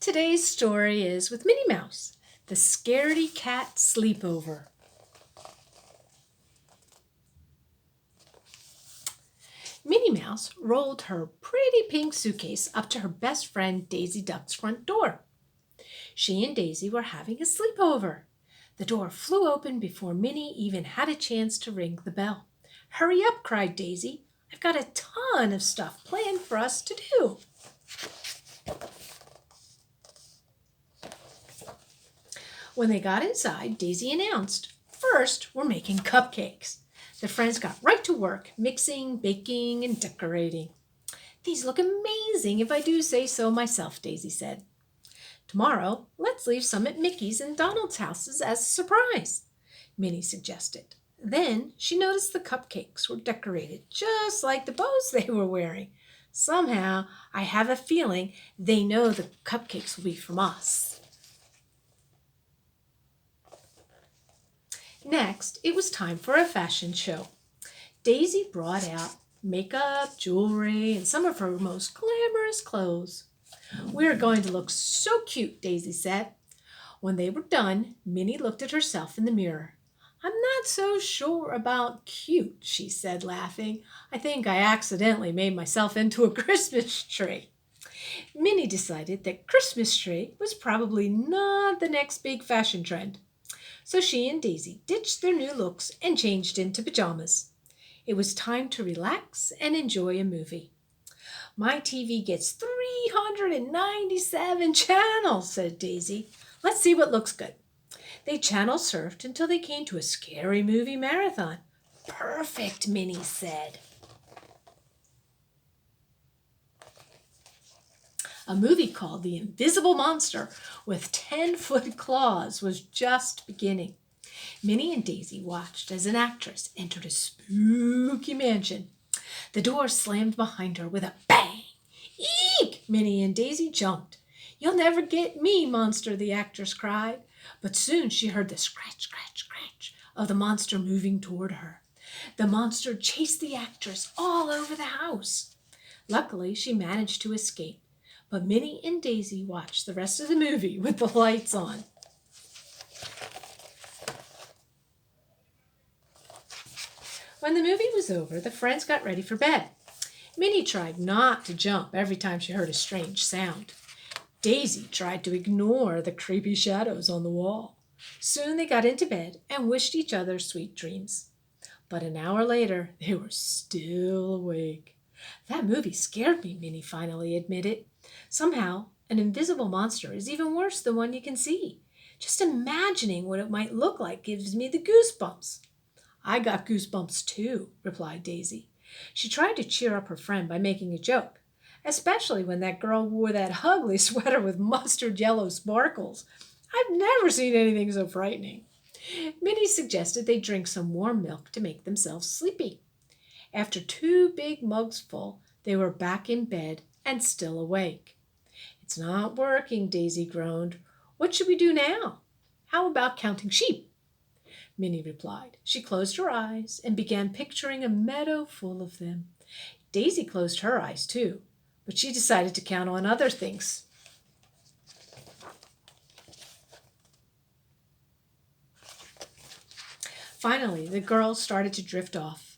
Today's story is with Minnie Mouse, the Scaredy Cat Sleepover. Minnie Mouse rolled her pretty pink suitcase up to her best friend Daisy Duck's front door. She and Daisy were having a sleepover. The door flew open before Minnie even had a chance to ring the bell. "Hurry up," cried Daisy. "I've got a ton of stuff planned for us to do." When they got inside, Daisy announced, "First, we're making cupcakes." The friends got right to work, mixing, baking, and decorating. "These look amazing, if I do say so myself," Daisy said. "Tomorrow, let's leave some at Mickey's and Donald's houses as a surprise," Minnie suggested. Then she noticed the cupcakes were decorated just like the bows they were wearing. "Somehow, I have a feeling they know the cupcakes will be from us." Next, it was time for a fashion show. Daisy brought out makeup, jewelry, and some of her most glamorous clothes. "We're going to look so cute," Daisy said. When they were done, Minnie looked at herself in the mirror. "I'm not so sure about cute," she said, laughing. "I think I accidentally made myself into a Christmas tree." Minnie decided that Christmas tree was probably not the next big fashion trend. So she and Daisy ditched their new looks and changed into pajamas. It was time to relax and enjoy a movie. "My TV gets 397 channels," said Daisy. "Let's see what looks good." They channel surfed until they came to a scary movie marathon. "Perfect," Minnie said. A movie called The Invisible Monster with 10-foot claws was just beginning. Minnie and Daisy watched as an actress entered a spooky mansion. The door slammed behind her with a bang. "Eek!" Minnie and Daisy jumped. "You'll never get me, monster," the actress cried. But soon she heard the scratch, scratch, scratch of the monster moving toward her. The monster chased the actress all over the house. Luckily, she managed to escape. But Minnie and Daisy watched the rest of the movie with the lights on. When the movie was over, the friends got ready for bed. Minnie tried not to jump every time she heard a strange sound. Daisy tried to ignore the creepy shadows on the wall. Soon they got into bed and wished each other sweet dreams. But an hour later, they were still awake. "That movie scared me," Minnie finally admitted. "Somehow, an invisible monster is even worse than one you can see. Just imagining what it might look like gives me the goosebumps." "I got goosebumps too," replied Daisy. She tried to cheer up her friend by making a joke, especially when that girl wore that ugly sweater with mustard yellow sparkles. "I've never seen anything so frightening." Minnie suggested they drink some warm milk to make themselves sleepy. After 2 big mugs full, they were back in bed and still awake. "It's not working," Daisy groaned. "What should we do now?" "How about counting sheep?" Minnie replied. She closed her eyes and began picturing a meadow full of them. Daisy closed her eyes too, but she decided to count on other things. Finally, the girls started to drift off.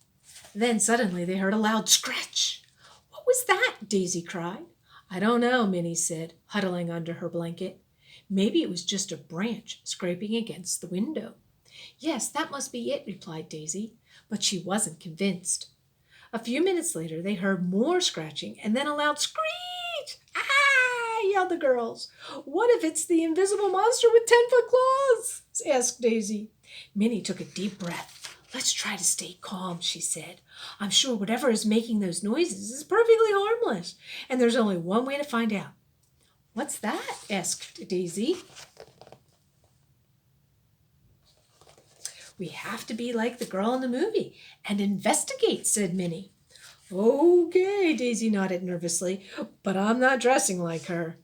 Then suddenly they heard a loud scratch. "What was that?" Daisy cried. "I don't know," Minnie said, huddling under her blanket. "Maybe it was just a branch scraping against the window." "Yes, that must be it," replied Daisy, but she wasn't convinced. A few minutes later, they heard more scratching and then a loud screech. "Ah!" yelled the girls. "What if it's the invisible monster with 10-foot claws?" asked Daisy. Minnie took a deep breath. "Let's try to stay calm," she said. "I'm sure whatever is making those noises is perfectly harmless, and there's only one way to find out." "What's that?" asked Daisy. "We have to be like the girl in the movie and investigate," said Minnie. "Okay," Daisy nodded nervously, "but I'm not dressing like her."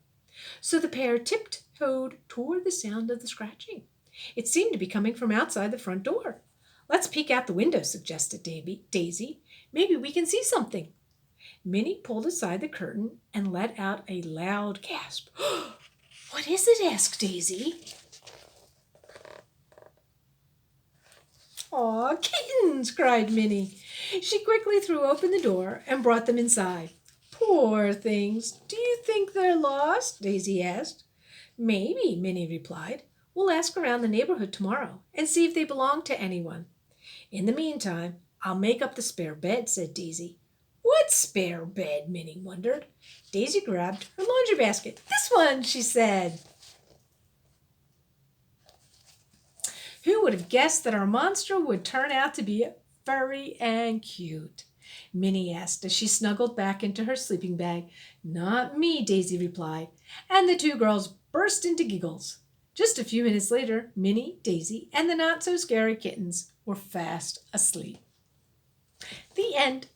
So the pair tiptoed toward the sound of the scratching. It seemed to be coming from outside the front door. "Let's peek out the window," suggested Daisy. "Maybe we can see something." Minnie pulled aside the curtain and let out a loud gasp. "What is it?" asked Daisy. "Aw, kittens!" cried Minnie. She quickly threw open the door and brought them inside. "Poor things! Do you think they're lost?" Daisy asked. "Maybe," Minnie replied. "We'll ask around the neighborhood tomorrow and see if they belong to anyone. In the meantime, I'll make up the spare bed," said Daisy. "What spare bed?" Minnie wondered. Daisy grabbed her laundry basket. "This one," she said. Who would have guessed that our monster would turn out to be furry and cute? Minnie asked as she snuggled back into her sleeping bag. "Not me," Daisy replied, and the two girls burst into giggles. Just a few minutes later, Minnie, Daisy, and the not-so-scary kittens were fast asleep. The end.